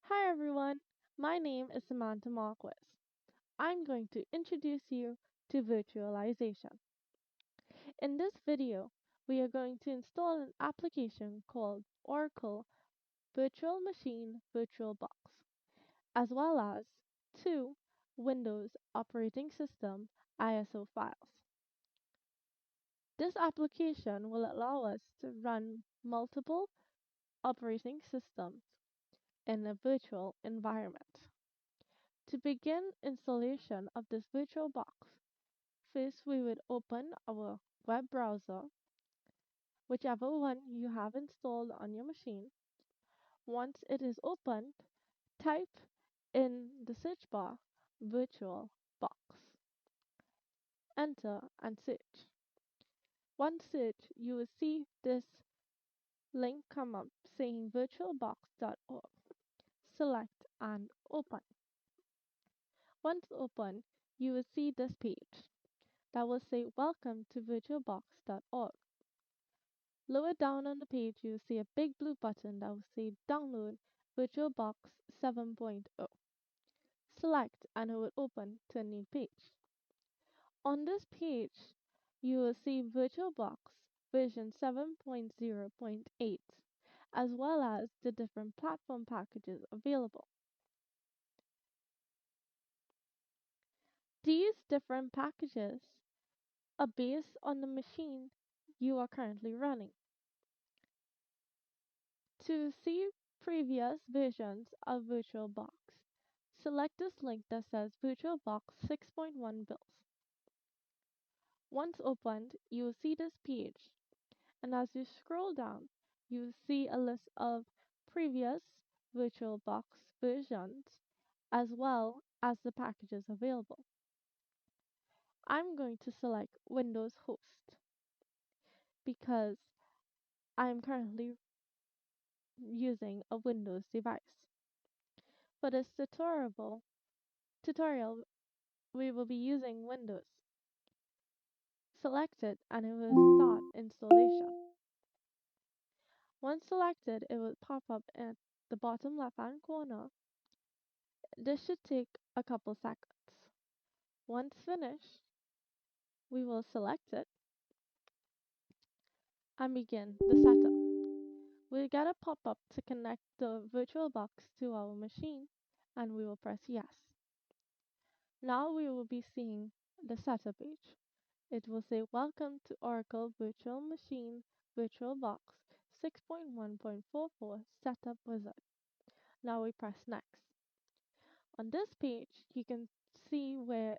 Hi everyone, my name is Samantha Marquez. I'm going to introduce you to virtualization. In this video, we are going to install an application called Oracle Virtual Machine VirtualBox, as well as two Windows operating system ISO files. This application will allow us to run multiple operating systems in a virtual environment. To begin installation of this virtual box, first we would open our web browser, whichever one you have installed on your machine. Once it is opened, type in the search bar virtual box. Enter and search. Once search, you will see this link come up saying virtualbox.org. Select and open. Once open, you will see this page that will say welcome to virtualbox.org. Lower down on the page, you'll see a big blue button that will say download VirtualBox 7.0. Select and it will open to a new page. On this page, you will see VirtualBox version 7.0.8 as well as the different platform packages available. These different packages are based on the machine you are currently running. To see previous versions of VirtualBox, select this link that says VirtualBox 6.1 builds. Once opened, you will see this page, and as you scroll down, you will see a list of previous VirtualBox versions as well as the packages available. I'm going to select Windows Host because I'm currently using a Windows device. For this tutorial we will be using Windows. Select it and it will start installation. Once selected, it will pop up at the bottom left hand corner. This should take a couple seconds. Once finished, we will select it and begin the setup. We'll get a pop-up to connect the VirtualBox to our machine and we will press yes. Now we will be seeing the setup page. It will say welcome to Oracle Virtual Machine VirtualBox 6.1.44 Setup Wizard. Now we press next. On this page, you can see where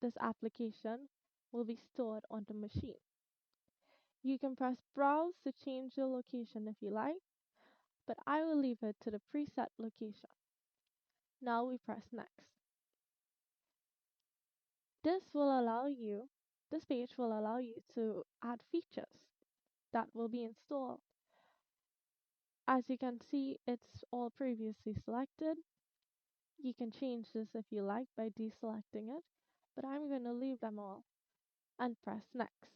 this application will be stored on the machine. You can press browse to change the location if you like, but I will leave it to the preset location. Now we press next. This page will allow you to add features that will be installed. As you can see, it's all previously selected. You can change this if you like by deselecting it, but I'm going to leave them all and press next.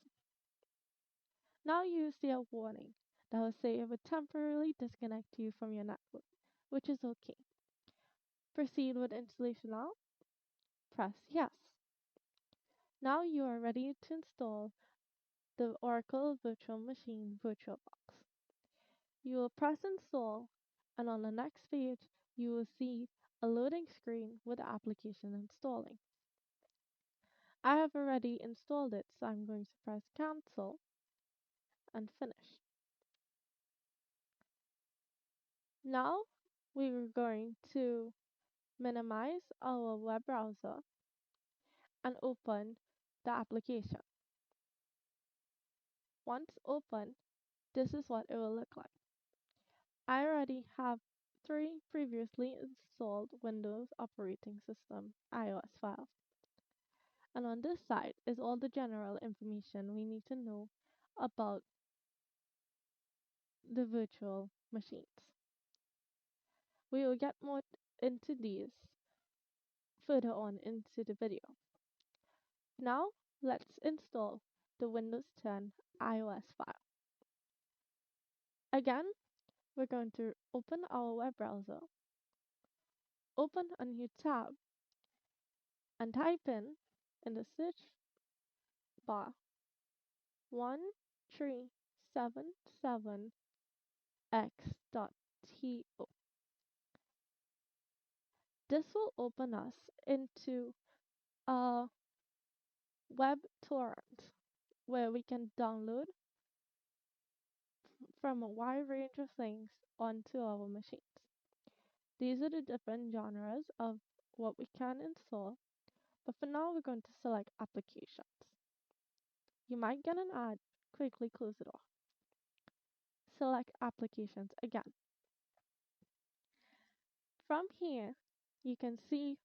Now you see a warning that will say it would temporarily disconnect you from your network, which is okay. Proceed with installation now. Press yes. Now you are ready to install the Oracle Virtual Machine VirtualBox. You will press install, and on the next page, you will see a loading screen with the application installing. I have already installed it, so I'm going to press cancel and finish. Now we're going to minimize our web browser and open the application. Once open, this is what it will look like. I already have 3 previously installed Windows operating system iOS files. And on this side is all the general information we need to know about the virtual machines. We will get more into these further on into the video. Now let's install the Windows 10 iOS file. Again, we're going to open our web browser open a new tab and type in the search bar 1377x.to. This will open us into a web torrent where we can download from a wide range of things onto our machines. These are the different genres of what we can install, but for now we're going to select applications. You might get an ad, quickly close it off. Select applications again. From here, you can see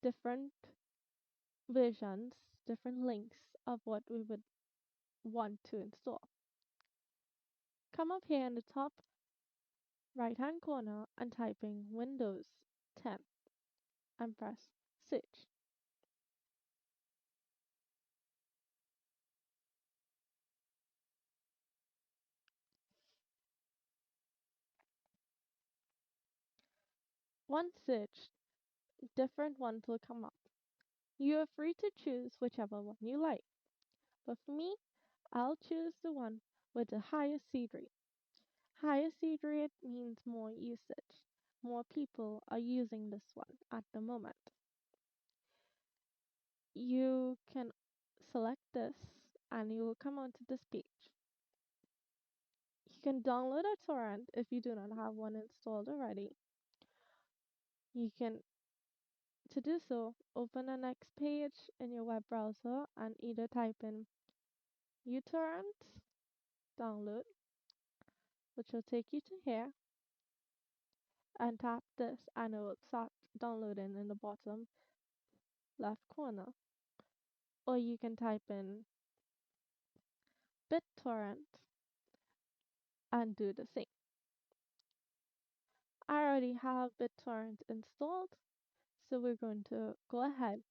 different versions, different links of what we would want to install. Come up here in the top right hand corner and type in Windows 10 and press search. Once searched, different ones will come up. You are free to choose whichever one you like, but for me, I'll choose the one with the highest seed rate. Higher seed rate means more usage. More people are using this one at the moment. You can select this and you will come onto this page. You can download a torrent if you do not have one installed already. You can, to do so, open the next page in your web browser and either type in uTorrent download, which will take you to here, and tap this and it will start downloading in the bottom left corner. Or you can type in BitTorrent and do the same. I already have BitTorrent installed, so we're going to go ahead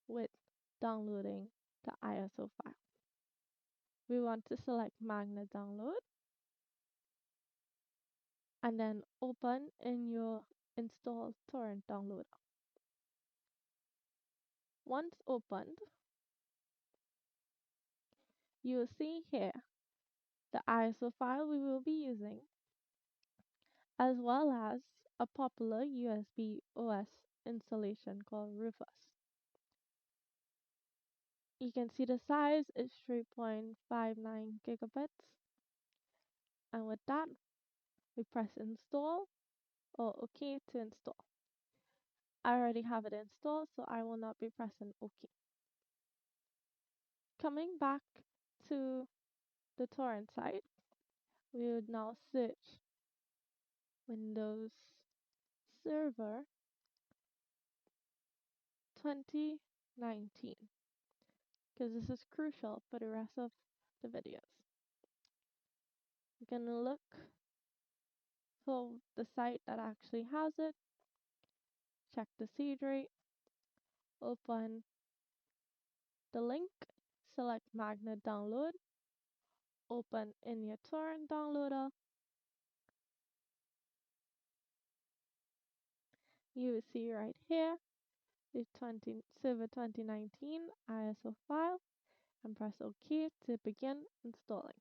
with downloading the ISO file. We want to select Magnet Download and then open in your installed torrent downloader. Once opened, you will see here the ISO file we will be using, as well as a popular USB OS installation called Rufus. You can see the size is 3.59 gigabits, and with that we press install or OK to install. I already have it installed, so I will not be pressing OK. Coming back to the torrent site, we would now search Windows Server 2019 because this is crucial for the rest of the videos. We're gonna look for the site that actually has it, check the seed rate, open the link, select Magnet Download, open in your torrent downloader. You will see right here the Server 2019 ISO file and press OK to begin installing.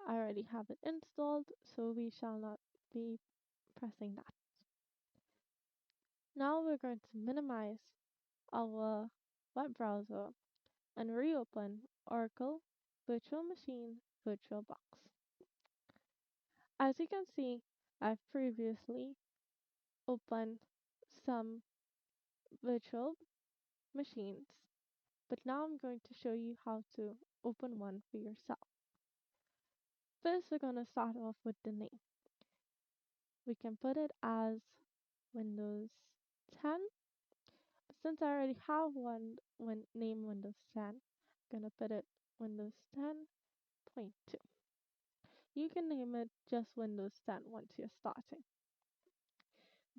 I already have it installed, so we shall not be pressing that. Now we're going to minimize our web browser and reopen Oracle Virtual Machine VirtualBox. As you can see, I've previously opened some virtual machines, but now I'm going to show you how to open one for yourself. First, we're going to start off with the name. We can put it as Windows 10. But since I already have one named Windows 10, I'm going to put it Windows 10.2. You can name it just Windows 10 once you're starting.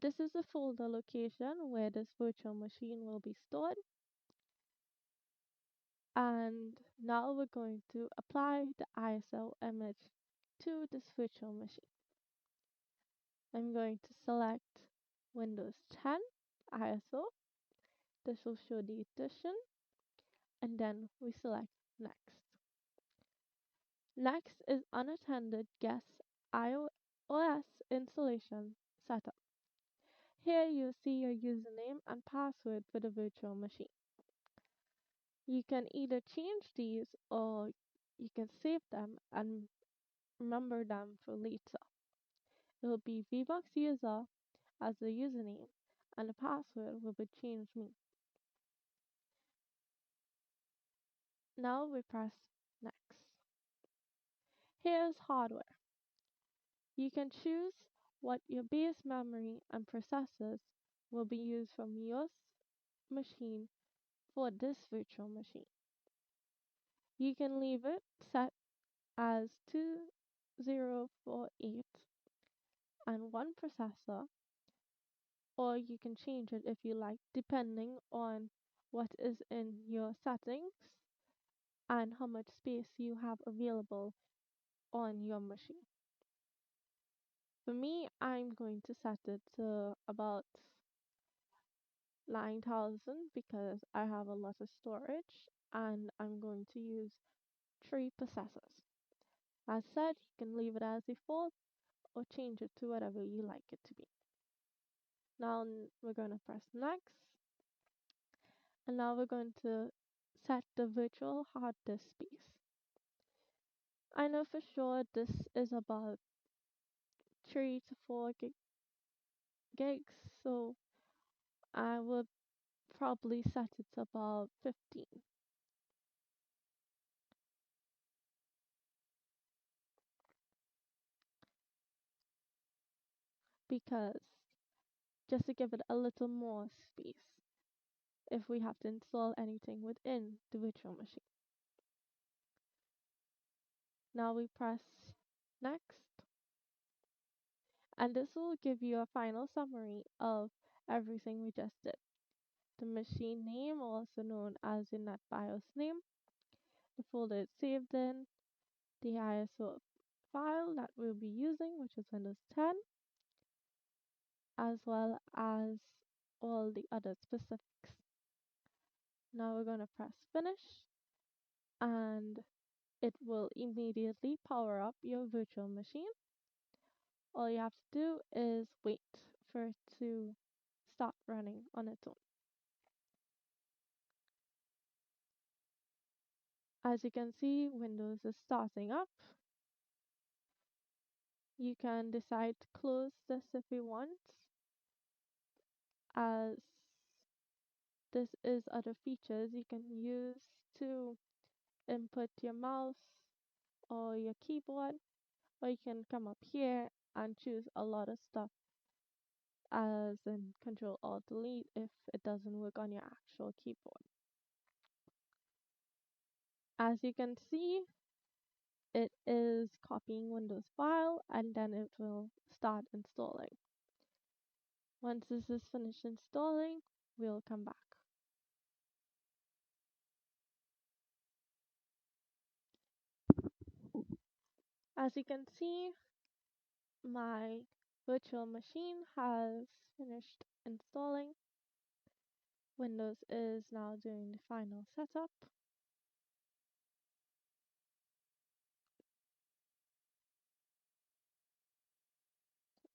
This is the folder location where this virtual machine will be stored. And now we're going to apply the ISO image to this virtual machine. I'm going to select Windows 10 ISO. This will show the edition, and then we select Next. Next is Unattended Guest iOS Installation Setup. Here you'll see your username and password for the virtual machine. You can either change these or you can save them and remember them for later. It will be VBox user as the username and the password will be change me. Now we press Next. Here's hardware. You can choose what your base memory and processors will be used from your machine for this virtual machine. You can leave it set as 2048 and one processor, or you can change it if you like, depending on what is in your settings and how much space you have available on your machine. For me, I'm going to set it to about 9,000 because I have a lot of storage and I'm going to use 3 processors. As said, you can leave it as default or change it to whatever you like it to be. Now we're going to press next, and now we're going to set the virtual hard disk space. I know for sure this is about 3 to 4 gigs, so I would probably set it to about 15. Because just to give it a little more space if we have to install anything within the virtual machine. Now we press next, and this will give you a final summary of everything we just did. The machine name, also known as your NetBIOS name, the folder it's saved in, the ISO file that we'll be using, which is Windows 10, as well as all the other specifics. Now we're going to press finish, and it will immediately power up your virtual machine. All you have to do is wait for it to start running on its own. As you can see, Windows is starting up. You can decide to close this if you want, as this is other features you can use to input your mouse or your keyboard, or you can come up here and choose a lot of stuff as in Control Alt Delete if it doesn't work on your actual keyboard. As you can see, it is copying Windows file and then it will start installing. Once this is finished installing, we'll come back. As you can see, my virtual machine has finished installing. Windows is now doing the final setup.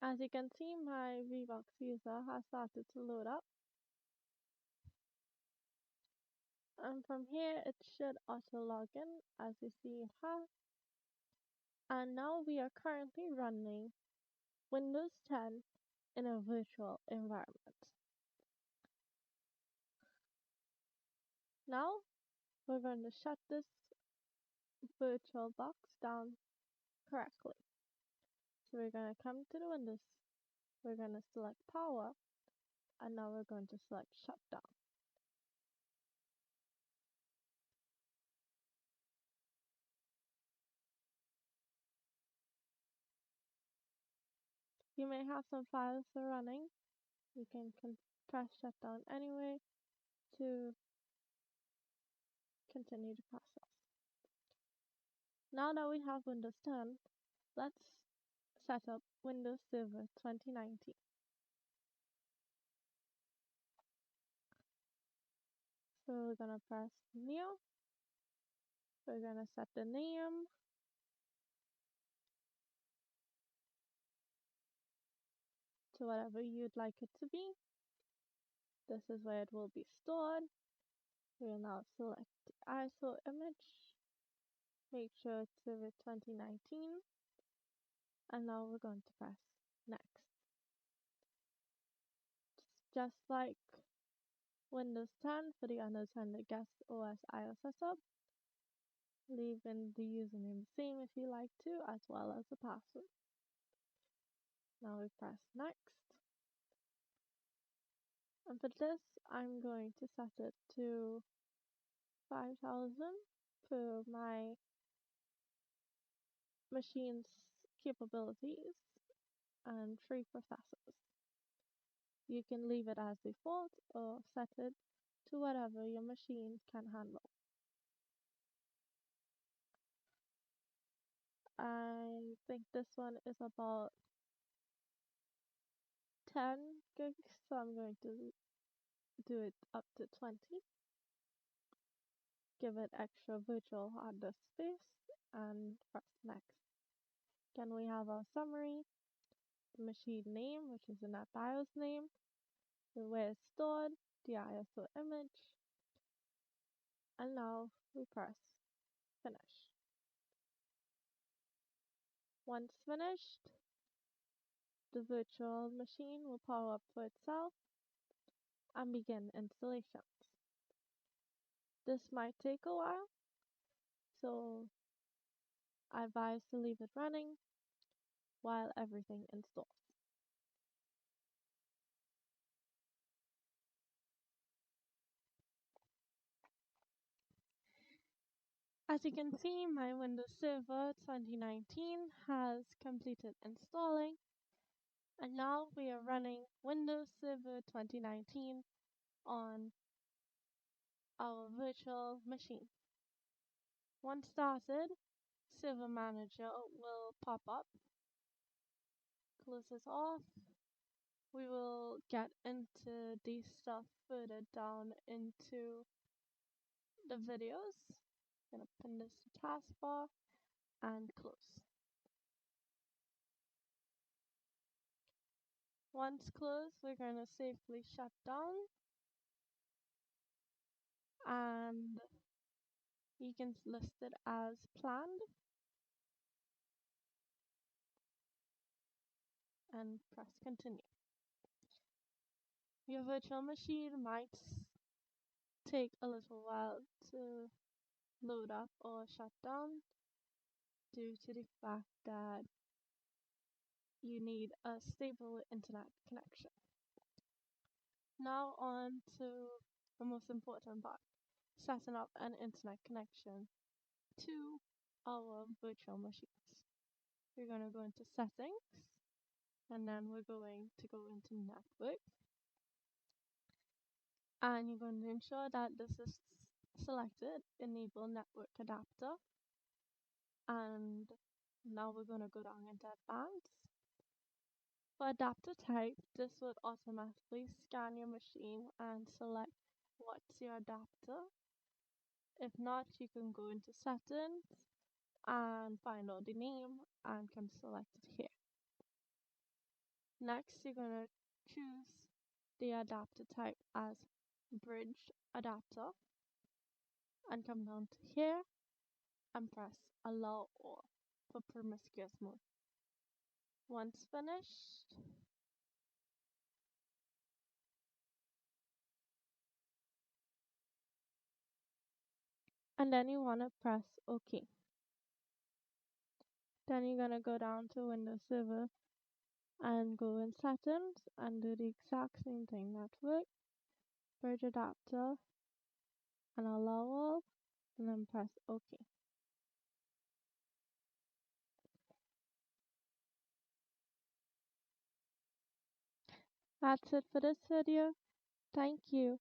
As you can see, my VBox user has started to load up. And from here, it should auto login, as you see it has. And now we are currently running Windows 10 in a virtual environment. Now we're going to shut this virtual box down correctly. So we're going to come to the Windows, we're going to select power, and now we're going to select shutdown. You may have some files still running. You can press shutdown anyway to continue the process. Now that we have Windows 10, let's set up Windows Server 2019. So we're gonna press new. We're gonna set the name. To whatever you'd like it to be. This is where it will be stored. We'll now select the ISO image. Make sure it's Civet 2019. And now we're going to press next. Just like Windows 10 for the unattended guest OS iOS setup, leaving the username the same if you like to, as well as the password. Now we press next. And for this, I'm going to set it to 5000 for my machine's capabilities and 3 processors. You can leave it as default or set it to whatever your machine can handle. I think this one is about 10 gigs, so I'm going to do it up to 20. Give it extra virtual hard disk space and press next. Again, we have our summary, the machine name, which is the NetBIOS name, where it's stored, the ISO image, and now we press finish. Once finished, the virtual machine will power up for itself and begin installations. This might take a while, so I advise to leave it running while everything installs. As you can see, my Windows Server 2019 has completed installing, and now we are running Windows Server 2019 on our virtual machine. Once started, Server Manager will pop up. Close this off. We will get into this stuff further down into the videos. I'm gonna pin this to taskbar and close. Once closed, we're gonna safely shut down, and you can list it as planned and press continue. Your virtual machine might take a little while to load up or shut down due to the fact that you need a stable internet connection. Now on to the most important part, setting up an internet connection to our virtual machines. We're going to go into settings, and then we're going to go into network, and you're going to ensure that this is selected, enable network adapter, and now we're going to go down into advanced. For adapter type, this would automatically scan your machine and select what's your adapter. If not, you can go into settings and find out the name and can select it here. Next, you're going to choose the adapter type as bridge adapter and come down to here and press allow all for promiscuous mode. Once finished, and then you want to press OK. Then you're going to go down to Windows Server and go in settings and do the exact same thing, network, bridge adapter, and allow all, and then press OK. That's it for this video. Thank you,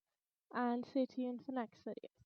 and stay tuned for next videos.